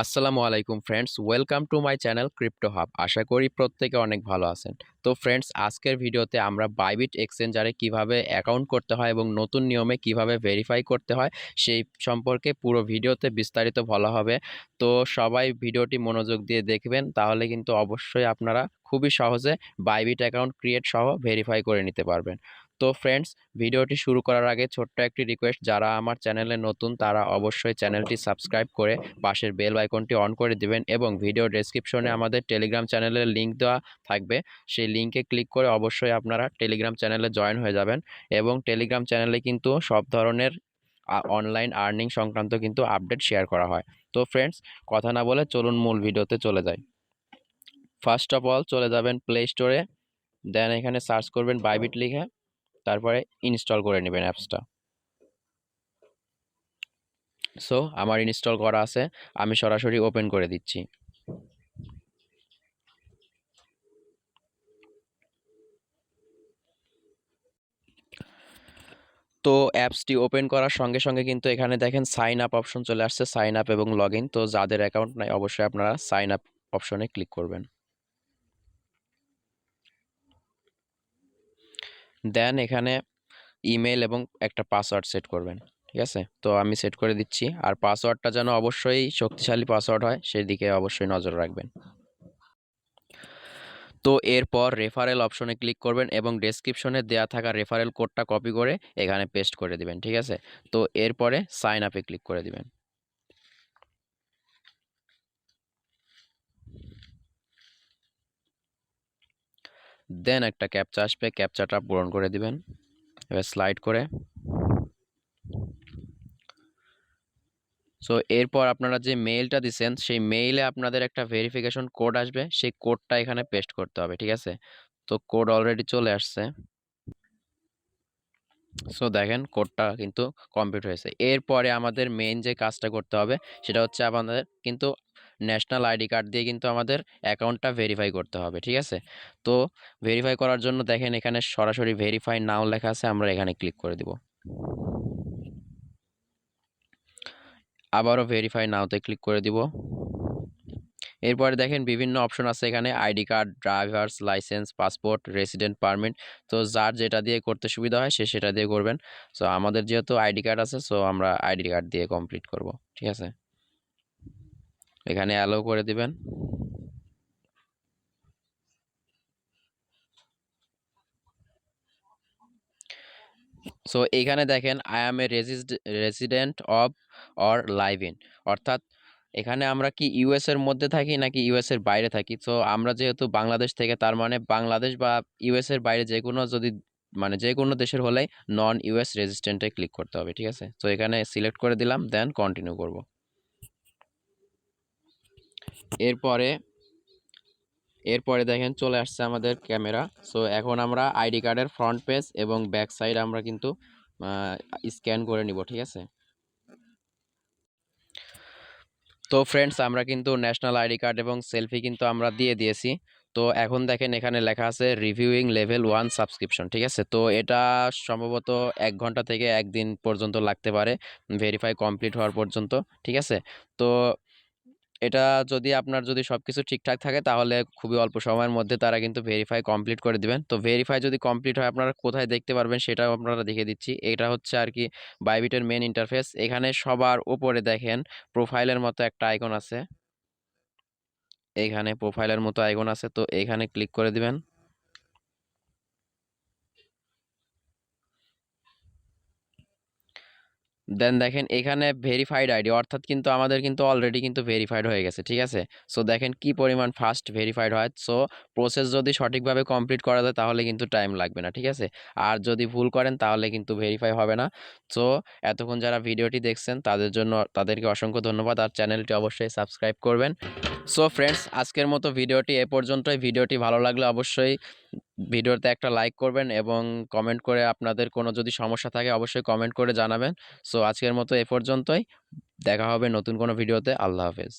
আসসালামু আলাইকুম friends, welcome to my channel crypto hub. আশা করি প্রত্যেকে অনেক ভালো আছেন। তো ফ্রেন্ডস, আজকের ভিডিওতে আমরা বাইবিট এক্সচেঞ্জারে কিভাবে অ্যাকাউন্ট করতে হয় এবং নতুন নিয়মে কিভাবে ভেরিফাই করতে হয় সেই সম্পর্কে পুরো ভিডিওতে বিস্তারিত বলা হবে। তো সবাই ভিডিওটি মনোযোগ দিয়ে দেখবেন, তাহলে কিন্তু অবশ্যই আপনারা খুবই সহজে বাইবিট অ্যাকাউন্ট ক্রিয়েট সহ ভেরিফাই করে নিতে পারবেন। তো ফ্রেন্ডস, ভিডিওটি শুরু করার আগে ছোট্ট একটি রিকোয়েস্ট, যারা আমার চ্যানেলে নতুন তারা অবশ্যই চ্যানেলটি সাবস্ক্রাইব করে পাশের বেল আইকনটি অন করে দিবেন এবং ভিডিও ডেসক্রিপশনে আমাদের টেলিগ্রাম চ্যানেলের লিঙ্ক দেওয়া থাকবে। সেই লিঙ্কে ক্লিক করে অবশ্যই আপনারা টেলিগ্রাম চ্যানেলে জয়েন হয়ে যাবেন এবং টেলিগ্রাম চ্যানেলে কিন্তু সব ধরনের অনলাইন আর্নিং সংক্রান্ত কিন্তু আপডেট শেয়ার করা হয়। তো ফ্রেন্ডস, কথা না বলে চলুন মূল ভিডিওতে চলে যাই। ফার্স্ট অফ অল চলে যাবেন প্লে স্টোরে, দেন এখানে সার্চ করবেন বাইবিট লিখে, তারপরে ইনস্টল করে নেবেন অ্যাপসটা। সো আমার ইনস্টল করা আছে, আমি সরাসরি ওপেন করে দিচ্ছি। তো অ্যাপসটি ওপেন করার সঙ্গে সঙ্গে কিন্তু এখানে দেখেন সাইন আপ অপশন চলে আসছে, সাইন আপ এবং লগ ইন। তো যাদের অ্যাকাউন্ট নাই অবশ্যই আপনারা সাইন আপ অপশনে ক্লিক করবেন। দেন এখানে ইমেল এবং একটা পাসওয়ার্ড সেট করবেন, ঠিক আছে? তো আমি সেট করে দিচ্ছি, আর পাসওয়ার্ডটা যেন অবশ্যই শক্তিশালী পাসওয়ার্ড হয় সেই দিকে অবশ্যই নজর রাখবেন। তো এরপর রেফারেল অপশনে ক্লিক করবেন এবং ডেসক্রিপশনে দেওয়া থাকা রেফারেল কোডটা কপি করে এখানে পেস্ট করে দিবেন, ঠিক আছে? তো এরপরে সাইন আপে ক্লিক করে দিবেন। দেন একটা ক্যাপচা আসবে, ক্যাপচাটা পূরণ করে দিবেন। এবার স্লাইড করে, সো এরপর আপনারা যে মেইলটা দিচ্ছেন সেই মেইলে আপনাদের একটা ভেরিফিকেশন কোড আসবে, সেই কোডটা এখানে পেস্ট করতে হবে, ঠিক আছে? তো কোড অলরেডি চলে আসছে। সো দেখেন কোডটা কিন্তু কমপ্লিট হয়েছে। এরপরে আমাদের মেইন যে কাজটা করতে হবে সেটা হচ্ছে আমাদের কিন্তু ন্যাশনাল আইডি কার্ড দিয়ে কিন্তু আমাদের অ্যাকাউন্টটা ভেরিফাই করতে হবে, ঠিক আছে? তো ভেরিফাই করার জন্য দেখেন এখানে সরাসরি ভেরিফাই নাও লেখা আছে, আমরা এখানে ক্লিক করে দিব। আবারও ভেরিফাই নাওতে ক্লিক করে দিব। এরপরে দেখেন বিভিন্ন অপশন আছে এখানে, ID card, driver's license, passport, resident permit. তো যার যেটা দিয়ে করতে সুবিধা হয় সে সেটা দিয়ে করবেন। সো আমাদের যেহেতু আইডি কার্ড আছে, সো আমরা আইডি কার্ড দিয়ে কমপ্লিট করব, ঠিক আছে? এখানে অ্যালো করে দিবেন। সো এইখানে দেখেন I am A resident of or live in, অর্থাৎ এখানে আমরা কি ইউএস এর মধ্যে থাকি নাকি ইউএস এর বাইরে থাকি। তো আমরা যেহেতু বাংলাদেশ থেকে, তার মানে বাংলাদেশ বা ইউএস এর বাইরে যে কোনো, যদি মানে যে কোনো দেশের হলেই নন ইউএস রেজিস্ট্যান্টে ক্লিক করতে হবে, ঠিক আছে? তো এখানে সিলেক্ট করে দিলাম, দেন কন্টিনিউ করব। এরপরে এরপরে দেখেন চলে আসছে আমাদের ক্যামেরা। সো এখন আমরা আইডি কার্ডের ফ্রন্ট পেজ এবং ব্যাক সাইড আমরা কিন্তু স্ক্যান করে নিব, ঠিক আছে? তো ফ্রেন্ডস, আমরা কিন্তু ন্যাশনাল আইডি কার্ড এবং সেলফি কিন্তু আমরা দিয়ে দিয়েছি। তো এখন দেখেন এখানে লেখা আছে রিভিউইং লেভেল 1 সাবস্ক্রিপশন, ঠিক আছে? তো এটা সম্ভবত 1 ঘন্টা থেকে 1 দিন পর্যন্ত লাগতে পারে ভেরিফাই কমপ্লিট হওয়ার পর্যন্ত, ঠিক আছে? তো এটা যদি আপনার যদি সব কিছু ঠিকঠাক থাকে তাহলে খুবই অল্প সময়ের মধ্যে তারা কিন্তু ভেরিফাই কমপ্লিট করে দিবেন। তো ভেরিফাই যদি কমপ্লিট হয় আপনারা কোথায় দেখতে পারবেন সেটাও আপনারা দেখে দিচ্ছি। এটা হচ্ছে আর কি বাইবিটের মেন ইন্টারফেস। এখানে সবার উপরে দেখেন প্রোফাইলের মতো একটা আইকন আছে, এইখানে প্রোফাইলের মতো আইকন আছে, তো এইখানে ক্লিক করে দিবেন। দেন দেখেন এখানে ভেরিফাইড আইডি, অর্থাৎ কিন্তু আমাদের কিন্তু অলরেডি কিন্তু ভেরিফাইড হয়ে গেছে, ঠিক আছে? সো দেখেন কি পরিমাণ ফাস্ট ভেরিফাইড হয়। সো প্রসেস যদি সঠিকভাবে কমপ্লিট করা যায় তাহলে কিন্তু টাইম লাগবে না, ঠিক আছে? আর যদি ভুল করেন তাহলে কিন্তু ভেরিফাই হবে না। সো এতক্ষণ যারা ভিডিওটি দেখছেন তাদের জন্য তাদেরকে অসংখ্য ধন্যবাদ, আর চ্যানেলটি অবশ্যই সাবস্ক্রাইব করবেন। সো ফ্রেন্ডস, আজকের মতো ভিডিওটি এ পর্যন্তই। ভিডিওটি ভালো লাগলে অবশ্যই ভিডিওতে একটা লাইক করবেন এবং কমেন্ট করে আপনাদের কোনো যদি সমস্যা থাকে অবশ্যই কমেন্ট করে জানাবেন। সো আজকের মতো এ পর্যন্তই, দেখা হবে নতুন কোনো ভিডিওতে। আল্লাহ হাফেজ।